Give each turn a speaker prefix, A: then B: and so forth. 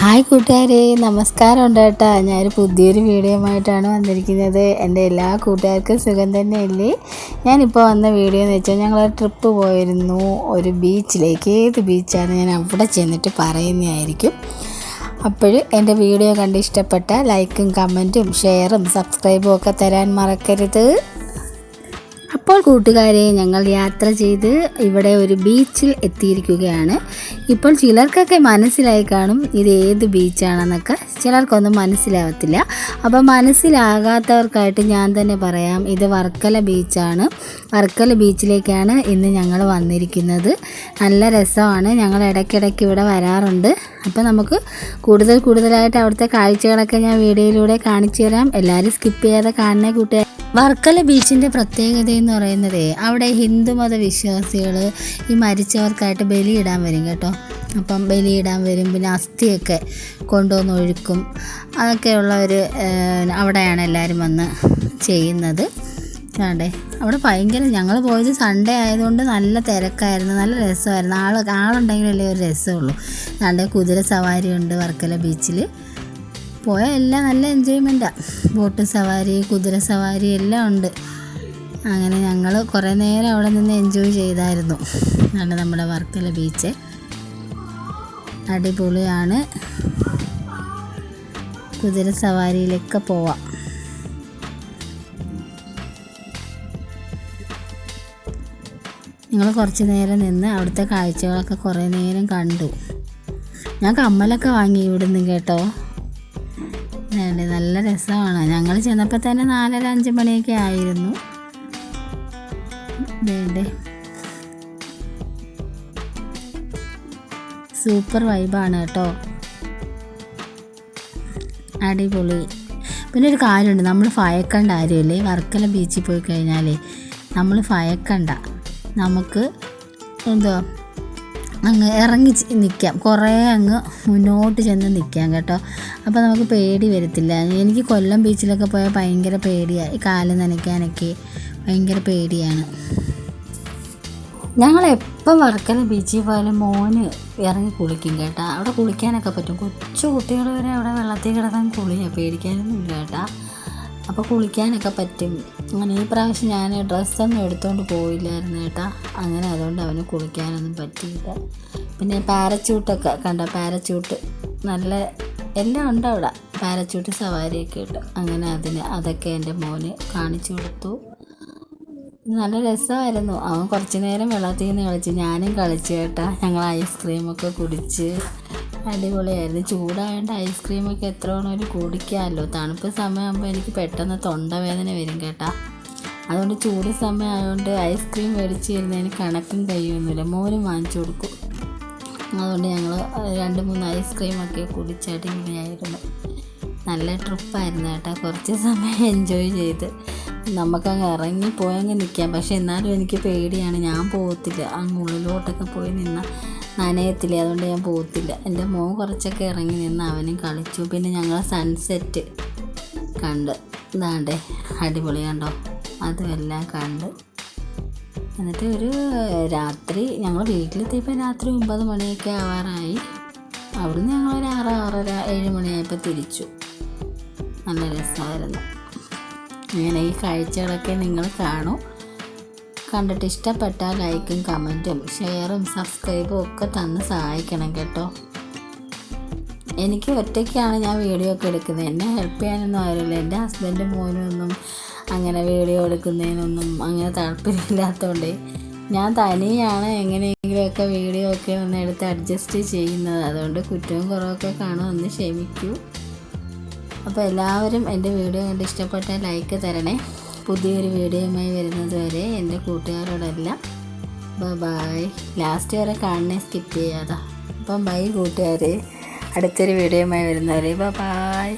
A: Hi കൂട്ടുകാരെ, നമസ്കാരം ഉണ്ട് കേട്ടോ. ഞാനൊരു പുതിയൊരു വീഡിയോയുമായിട്ടാണ് വന്നിരിക്കുന്നത്. എൻ്റെ എല്ലാ കൂട്ടുകാർക്കും സുഖം തന്നെയല്ലേ? ഞാനിപ്പോൾ വന്ന വീഡിയോ എന്ന് വെച്ചാൽ ഞങ്ങൾ ട്രിപ്പ് പോയിരുന്നു ഒരു ബീച്ചിലേക്ക്. ഏത് ബീച്ചാണ് ഞാൻ അവിടെ ചെന്നിട്ട് പറയുന്നതായിരിക്കും. അപ്പോൾ എൻ്റെ വീഡിയോ കണ്ട് ഇഷ്ടപ്പെട്ട ലൈക്കും കമൻറ്റും ഷെയറും സബ്സ്ക്രൈബും ഒക്കെ തരാൻ മറക്കരുത്. അപ്പോൾ കൂട്ടുകാരെ, ഞങ്ങൾ യാത്ര ചെയ്ത് ഇവിടെ ഒരു ബീച്ചിൽ എത്തിയിരിക്കുകയാണ്. ഇപ്പോൾ ചിലർക്കൊക്കെ മനസ്സിലായി കാണും ഇത് ഏത് ബീച്ചാണെന്നൊക്കെ, ചിലർക്കൊന്നും മനസ്സിലാവത്തില്ല. അപ്പോൾ മനസ്സിലാകാത്തവർക്കായിട്ട് ഞാൻ തന്നെ പറയാം, ഇത് വർക്കല ബീച്ചാണ്. വർക്കല ബീച്ചിലേക്കാണ് ഇന്ന് ഞങ്ങൾ വന്നിരിക്കുന്നത്. നല്ല രസമാണ്. ഞങ്ങൾ ഇടയ്ക്കിടയ്ക്ക് ഇവിടെ വരാറുണ്ട്. അപ്പോൾ നമുക്ക് കൂടുതലായിട്ട് അവിടുത്തെ കാഴ്ചകളൊക്കെ ഞാൻ വീഡിയോയിലൂടെ കാണിച്ചു തരാം. എല്ലാവരും സ്കിപ്പ് ചെയ്യാതെ കാണുന്ന കൂട്ടുകാർ. വർക്കല ബീച്ചിൻ്റെ പ്രത്യേകത എന്ന് പറയുന്നത്, അവിടെ ഹിന്ദുമത വിശ്വാസികൾ ഈ മരിച്ചവർക്കായിട്ട് ബലിയിടാൻ വരും കേട്ടോ. അപ്പം ബലിയിടാൻ വരും, പിന്നെ അസ്ഥിയൊക്കെ കൊണ്ടുവന്ന് ഒഴുക്കും. അതൊക്കെയുള്ള അവിടെയാണ് എല്ലാവരും വന്ന് ചെയ്യുന്നത്. ആണ്ടേ അവിടെ ഭയങ്കര, ഞങ്ങൾ പോയത് സൺഡേ ആയതുകൊണ്ട് നല്ല തിരക്കായിരുന്നു, നല്ല രസമായിരുന്നു. ആളുണ്ടെങ്കിലല്ലേ ഒരു രസമുള്ളൂ. ആണ്ടേ കുതിര സവാരി ഉണ്ട് വർക്കല ബീച്ചിൽ. പോയാൽ എല്ലാം നല്ല എൻജോയ്മെൻറ്റാണ്. ബോട്ട് സവാരി, കുതിര സവാരി എല്ലാം ഉണ്ട്. അങ്ങനെ ഞങ്ങൾ കുറേ നേരം അവിടെ നിന്ന് എൻജോയ് ചെയ്തായിരുന്നു. ആണ് നമ്മുടെ വർക്കല ബീച്ച്. അടിപൊളിയാണ്. കുതിര സവാരിയിലൊക്കെ പോവാം. ഞങ്ങൾ കുറച്ച് നേരം നിന്ന് അവിടുത്തെ കാഴ്ചകളൊക്കെ കുറേ നേരം കണ്ടു. ഞാൻ കമ്മലൊക്കെ വാങ്ങി ഇവിടുന്ന് കേട്ടോ. നല്ല രസമാണ്. ഞങ്ങൾ ചെന്നപ്പോൾ തന്നെ 4:30-5 മണിയൊക്കെ ആയിരുന്നു. സൂപ്പർ വൈബാണ് കേട്ടോ, അടിപൊളി. പിന്നെ ഒരു കാര്യമുണ്ട്, നമ്മൾ ഭയക്കേണ്ട കാര്യമില്ലേ. വർക്കല ബീച്ചിൽ പോയി കഴിഞ്ഞാൽ നമ്മൾ ഭയക്കണ്ട. നമുക്ക് അങ്ങ് ഇറങ്ങി നിൽക്കാം, കുറേ അങ്ങ് മുന്നോട്ട് ചെന്ന് നിൽക്കാം കേട്ടോ. അപ്പോൾ നമുക്ക് പേടി വരത്തില്ല. എനിക്ക് കൊല്ലം ബീച്ചിലൊക്കെ പോയാൽ ഭയങ്കര പേടിയാണ്. കാല് നനയ്ക്കാനൊക്കെ ഭയങ്കര പേടിയാണ്. ഞങ്ങളെപ്പം വർക്കല ബീച്ചിൽ പോയാലും മോന് ഇറങ്ങി കുളിക്കും കേട്ടോ. അവിടെ കുളിക്കാനൊക്കെ പറ്റും. കൊച്ചു കുട്ടികൾ വരെ അവിടെ വെള്ളത്തിൽ കിടക്കാൻ കുളിയാണ്, പേടിക്കാനൊന്നുമില്ല കേട്ടോ. അപ്പോൾ കുളിക്കാനൊക്കെ പറ്റും. അങ്ങനെ ഈ പ്രാവശ്യം ഞാൻ ഡ്രസ്സൊന്നും എടുത്തുകൊണ്ട് പോയില്ലായിരുന്നു കേട്ടോ. അങ്ങനെ അതുകൊണ്ട് അവന് കുളിക്കാനൊന്നും പറ്റിയില്ല. പിന്നെ പാരച്യൂട്ടൊക്കെ കണ്ടോ, പാരച്യൂട്ട് നല്ല എല്ലാം ഉണ്ട് അവിടെ. പാരച്യൂട്ട് സവാരിയൊക്കെ ഇട്ട് അങ്ങനെ അതൊക്കെ എൻ്റെ മോന് കാണിച്ചു കൊടുത്തു. നല്ല രസമായിരുന്നു. അവൻ കുറച്ച് നേരം വെള്ളത്തിൽ നിന്ന് കളിച്ച്, ഞാനും കളിച്ചു കേട്ടോ. ഞങ്ങൾ ഐസ്ക്രീമൊക്കെ കുടിച്ച് അടിപൊളിയായിരുന്നു. ചൂടായതുകൊണ്ട് ഐസ്ക്രീമൊക്കെ എത്ര വേണമെങ്കിലും കുടിക്കാമല്ലോ. തണുപ്പ് സമയമാകുമ്പോൾ എനിക്ക് പെട്ടെന്ന് തൊണ്ടവേദന വരും കേട്ടോ. അതുകൊണ്ട് ചൂട് സമയമായതുകൊണ്ട് ഐസ്ക്രീം മേടിച്ച് തരുന്നതിന് കണക്കും കഴിയൊന്നുമില്ല. മോനും വാങ്ങിച്ചു കൊടുക്കും. അതുകൊണ്ട് ഞങ്ങൾ 2-3 ഐസ്ക്രീമൊക്കെ കുടിച്ച് അടിപൊളിയായിരുന്നു. നല്ല ട്രിപ്പായിരുന്നു കേട്ടോ. കുറച്ച് സമയം എൻജോയ് ചെയ്ത് നമുക്കങ്ങ് ഇറങ്ങിപ്പോയങ്ങ് നിൽക്കാം. പക്ഷെ എന്നാലും എനിക്ക് പേടിയാണ്. ഞാൻ പോകത്തില്ല. അങ്ങ് ഉള്ളിലോട്ടൊക്കെ പോയി നിന്നാൽ നനയത്തില്ല. അതുകൊണ്ട് ഞാൻ പോകത്തില്ല. എൻ്റെ മോൻ കുറച്ചൊക്കെ ഇറങ്ങി നിന്ന് അവനും കളിച്ചു. പിന്നെ ഞങ്ങൾ സൺസെറ്റ് കണ്ട് ഇതാണ്ടേ അടിപൊളി കണ്ടോ, അതുമെല്ലാം കണ്ട് എന്നിട്ട് ഒരു രാത്രി ഞങ്ങൾ വീട്ടിലെത്തിയപ്പോൾ രാത്രി 9 മണിയൊക്കെ ആവാറായി. അവിടുന്ന് ഞങ്ങളൊരു 6-6:30-7 മണിയായപ്പോൾ തിരിച്ചു. നല്ല രസമായിരുന്നു. അങ്ങനെ ഈ കാഴ്ചകളൊക്കെ നിങ്ങൾ കാണും. കണ്ടിട്ട് ഇഷ്ടപ്പെട്ടാൽ ലൈക്കും കമൻറ്റും ഷെയറും സബ്സ്ക്രൈബും ഒക്കെ തന്ന് സഹായിക്കണം കേട്ടോ. എനിക്ക് ഒറ്റയ്ക്കാണ് ഞാൻ വീഡിയോ ഒക്കെ എടുക്കുന്നത്. എന്നെ ഹെൽപ്പ് ചെയ്യാനൊന്നും ആരുമില്ല. എൻ്റെ ഹസ്ബൻഡും മോനും ഒന്നും അങ്ങനെ വീഡിയോ എടുക്കുന്നതിനൊന്നും അങ്ങനെ താല്പര്യമില്ലാത്തതുകൊണ്ട് ഞാൻ തനിയാണ് എങ്ങനെയെങ്കിലുമൊക്കെ വീഡിയോ ഒക്കെ ഒന്ന് എടുത്ത് അഡ്ജസ്റ്റ് ചെയ്യുന്നത്. അതുകൊണ്ട് കുറ്റവും കുറവൊക്കെ കാണും, ഒന്ന് ക്ഷമിക്കൂ. അപ്പോൾ എല്ലാവരും എൻ്റെ വീഡിയോ കണ്ട് ഇഷ്ടപ്പെട്ടാൽ ലൈക്ക് തരണേ. പുതിയൊരു വീഡിയോയുമായി വരുന്നത് വരെ എൻ്റെ കൂട്ടുകാരോടെല്ലാം ബൈ. ലാസ്റ്റ് വരെ കാണണേ, സ്കിപ്പ് ചെയ്യാതെ. അപ്പം ബൈ കൂട്ടുകാരെ. അടുത്തൊരു വീഡിയോയുമായി വരുന്നവരെ ബൈ.